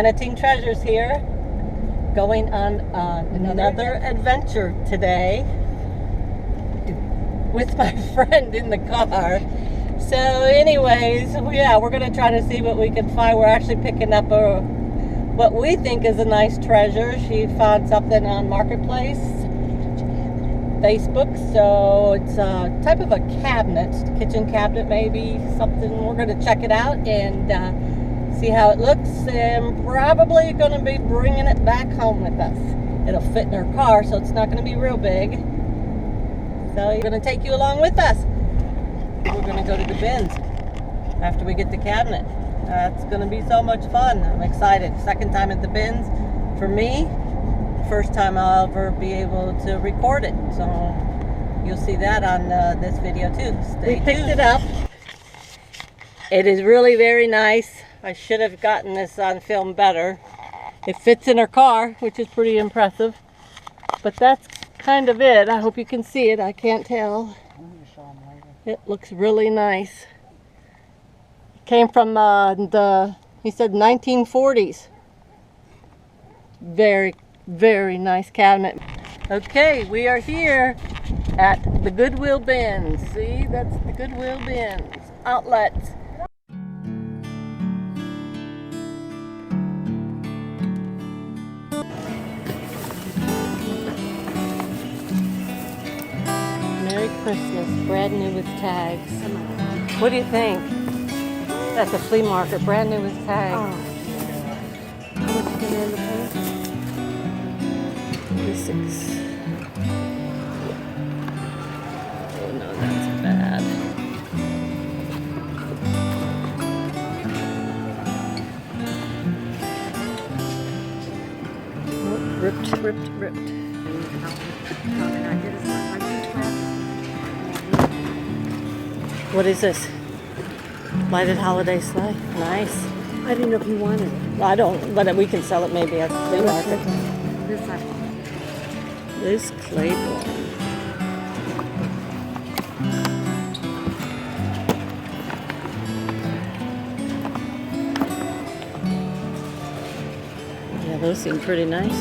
Tink Treasures here, going on another adventure today with my friend in the car. So anyways, yeah, we're going to try to see what we can find. We're actually picking up what we think is a nice treasure. She found something on Marketplace, Facebook, so it's a type of a cabinet, kitchen cabinet maybe, something. We're going to check it out and see how it looks, and probably going to be bringing it back home with us. It'll fit in her car, so it's not going to be real big. So we're going to take you along with us. We're going to go to the BINS after we get the cabinet. It's going to be so much fun. I'm excited. Second time at the BINS for me. First time I'll ever be able to record it. So you'll see that on this video too. Stay tuned. We picked it up. It is really very nice. I should have gotten this on film better. It fits in her car, which is pretty impressive. But that's kind of it. I hope you can see it. I can't tell. It looks really nice. It came from he said 1940s. Very, very nice cabinet. Okay, we are here at the Goodwill BINS. See, that's the Goodwill BINS outlet. Merry Christmas, brand new with tags. What do you think? That's a flea market, brand new with tags. Oh. How much is in the paint? 36. Oh no, that's bad. Oh, ripped. What is this? Lighted holiday sleigh. Nice. I didn't know if you wanted it. I don't, but we can sell it maybe at the flea market. This Claiborne. Yeah, those seem pretty nice.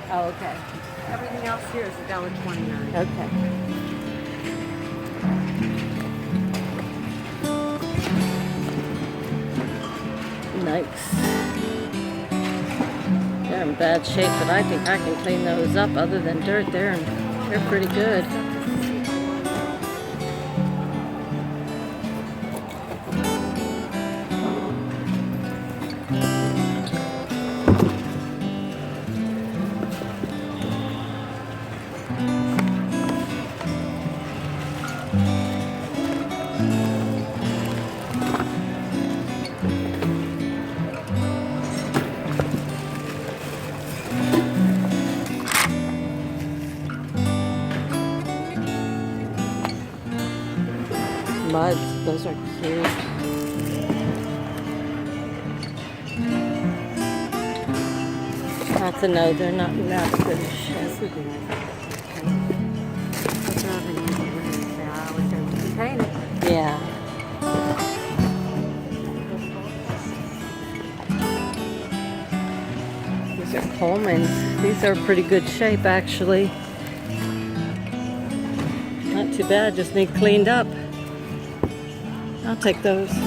Oh, okay. Everything else here is $1.29. Okay. Nice. They're in bad shape, but I think I can clean those up. Other than dirt, they're pretty good. Muds, those are cute. That's a no, they're not in that good shape. Yeah. These are Coleman's. These are pretty good shape actually. Not too bad, just need cleaned up. I'll take those. It's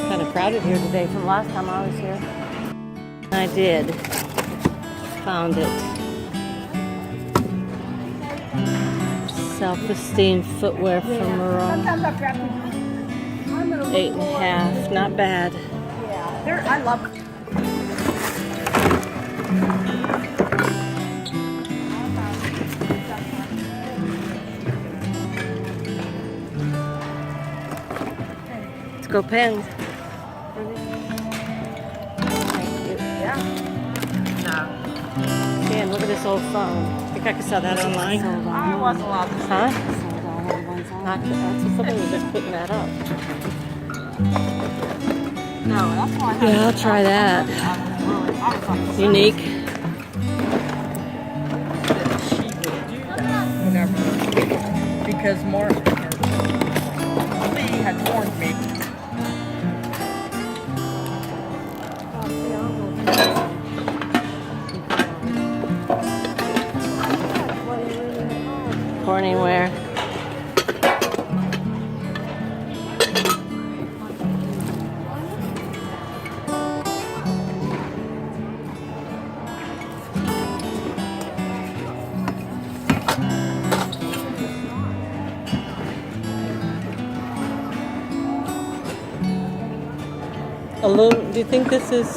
kind of crowded here today from last time I was here. I did. Found it. Self-esteem footwear from Maroon. 8.5, not bad. Yeah, I love it. Let's go pens. Yeah. Yeah, and look at this old phone. I think I could sell that online. Sold all I wasn't allowed to. Huh? Sold all the ones on. Not that's somebody was just putting that up. No, that's why I had Yeah, I'll try that. I was on the Unique. that she would do that whenever, because Mark Lee had warned me. Corningware. Do you think this is?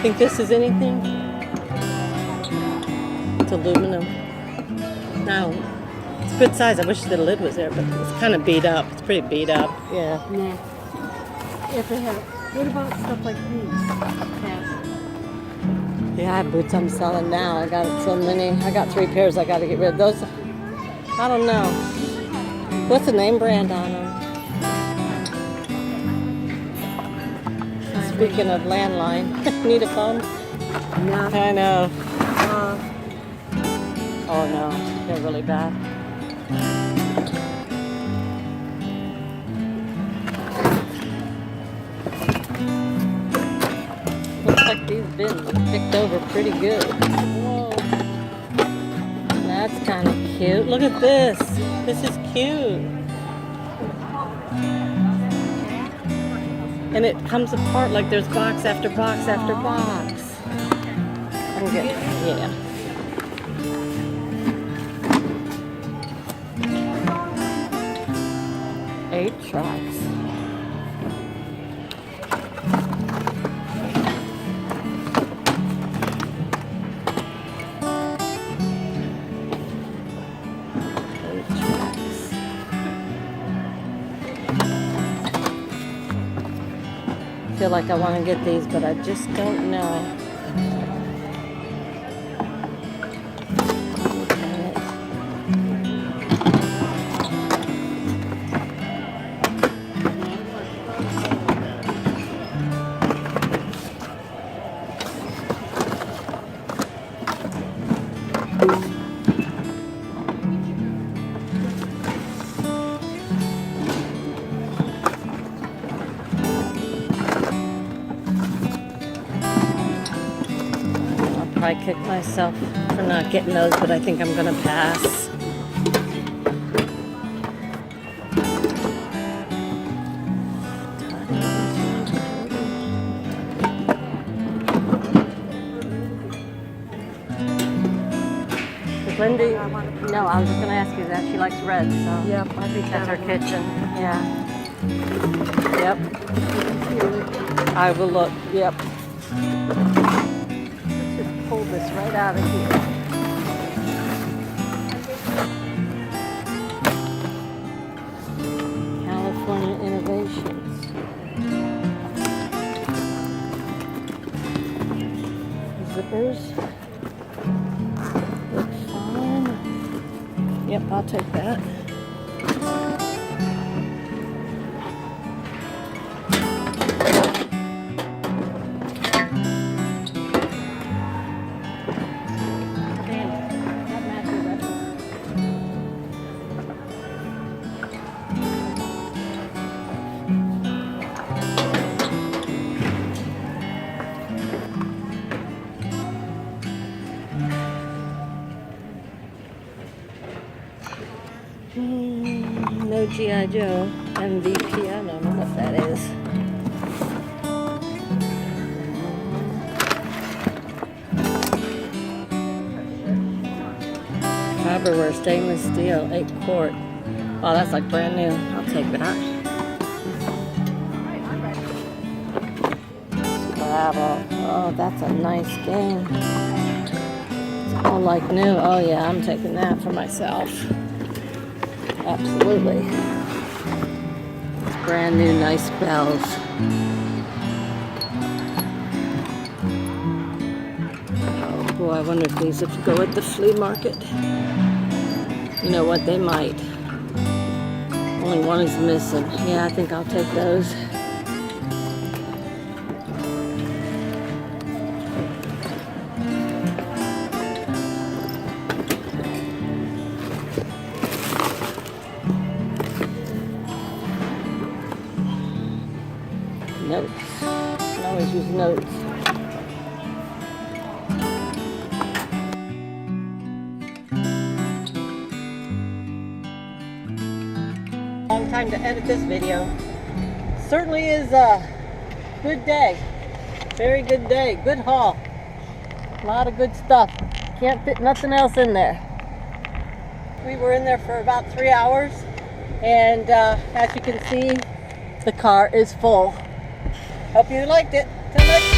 Think this is anything? It's aluminum. No, it's a good size. I wish the lid was there, but it's kind of beat up. It's pretty beat up. Yeah. Nah. If they have, what about stuff like these? Yeah, I have boots I'm selling now. I got so many. I got 3 pairs. I got to get rid of those. I don't know. What's the name brand on them? Speaking of landline, need a phone? No. I know. Oh no, they're really bad. Looks like these bins are picked over pretty good. Whoa. That's kind of cute. Look at this. This is cute. And it comes apart like there's box after box after box. I'm good. Yeah. Eight tracks. I feel like I want to get these, but I just don't know. I kick myself for not getting those, but I think I'm gonna pass. Lindy, no, I was just gonna ask you that. She likes red, so Yep, I think that's her kitchen. Yeah. Yep. I will look. Yep. Pull this right out of here. California Innovations. Zippers. Look fine. Yep, I'll take that. No G.I. Joe. MVP, I don't know what that is. Fiberware stainless steel, 8 quart. Oh, that's like brand new. I'll take that. Scrabble. Oh, that's a nice game. It's all like new. Oh yeah, I'm taking that for myself. Absolutely. It's brand new, nice bells. Oh Oh, I wonder if these would go at the flea market. You know what, they might. Only one is missing. Yeah, I think I'll take those. Notes. I can always use notes. Long time to edit this video. Certainly is a good day. Very good day. Good haul. A lot of good stuff. Can't fit nothing else in there. We were in there for about 3 hours, and as you can see, the car is full. Hope you liked it. Till next time.